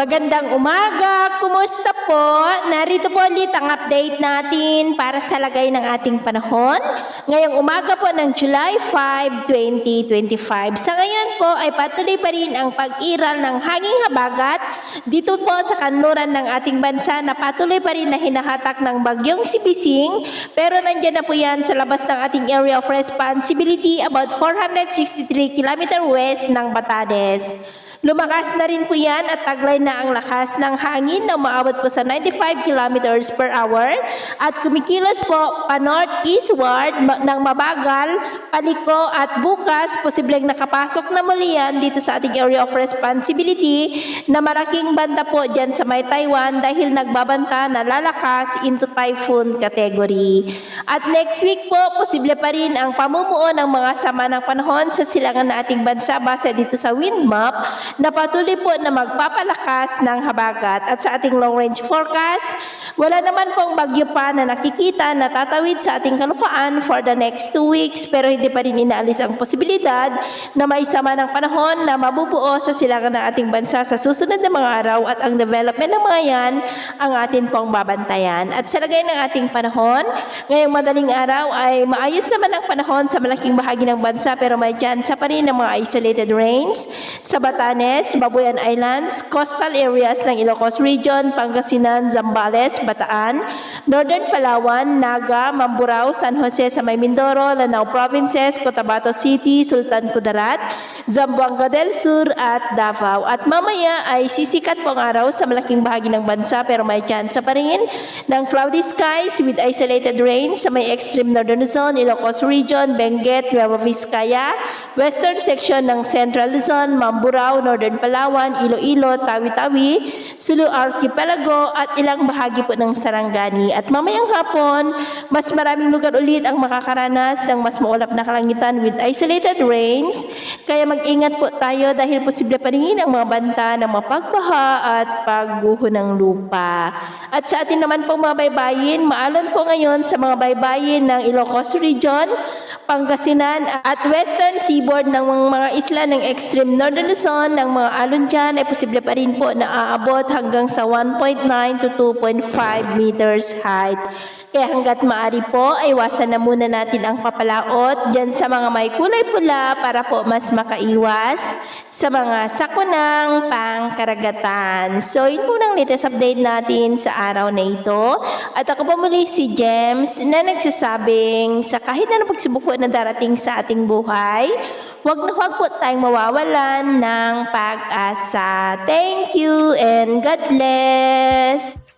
Magandang umaga! Kumusta po? Narito po ulit ang update natin para sa lagay ng ating panahon. Ngayong umaga po ng July 5, 2025. Sa ngayon po ay patuloy pa rin ang pag-iral ng hanging habagat dito po sa kanluran ng ating bansa na patuloy pa rin na hinahatak ng bagyong Sibising. Pero nandiyan na po yan sa labas ng ating area of responsibility about 463 km west ng Batanes. Lumakas na rin po yan at taglay na ang lakas ng hangin na umaabot po sa 95 kilometers per hour at kumikilos po pa north-eastward ng mabagal, paliko at bukas posibleng nakapasok na muli yan dito sa ating area of responsibility na malaking banta po dyan sa may Taiwan dahil nagbabanta na lalakas into typhoon category. At next week po, posible pa rin ang pamumuo ng mga sama ng panahon sa silangan na ating bansa base dito sa wind map na patuloy po na magpapalakas ng habagat. At sa ating long-range forecast, wala naman pong bagyo pa na nakikita na tatawid sa ating kalupaan for the next 2 weeks pero hindi pa rin inaalis ang posibilidad na may sama ng panahon na mabubuo sa silangan ng ating bansa sa susunod na mga araw at ang development ng mga yan ang atin pong babantayan. At sa lagay ng ating panahon, ngayong madaling araw ay maayos naman ang panahon sa malaking bahagi ng bansa pero may tsansa pa rin ng mga isolated rains sa Batanes, Babuyan Islands, coastal areas ng Ilocos Region, Pangasinan, Zambales, Bataan, Northern Palawan, Naga, Mamburao, San Jose sa may Mindoro, Lanao Provinces, Cotabato City, Sultan Kudarat, Zamboanga del Sur at Davao. At mamaya ay sisikat po ang araw sa malaking bahagi ng bansa pero may tsansa pa rin ng cloudy skies with isolated rain sa may extreme northern Luzon, Ilocos Region, Benguet, Nueva Vizcaya, western section ng Central Luzon, Mamburao, Northern Palawan, Iloilo, Tawi-Tawi, Sulu Archipelago at ilang bahagi po ng Sarangani. At mamayang hapon, mas maraming lugar ulit ang makakaranas ng mas maulap na kalangitan with isolated rains. Kaya mag-ingat po tayo dahil posible pa rin ang mga banta ng mapagbaha at pagguho ng lupa. At sa atin naman pong mga baybayin, maalon po ngayon sa mga baybayin ng Ilocos Region, Pangasinan at western seaboard ng mga isla ng extreme northern Luzon ng mga alon dyan ay posible pa rin po na aabot hanggang sa 1.9 to 2.5 meters height. Kaya hanggat maaari po, ay iwasan na muna natin ang papalaot dyan sa mga may kulay pula para po mas makaiwas sa mga sakunang pangkaragatan. So, yun po ang latest update natin sa araw na ito. At ako po muli si James na nagsasabing sa kahit na pagsubok na darating sa ating buhay, huwag na huwag po tayong mawawalan ng pag-asa. Thank you and God bless!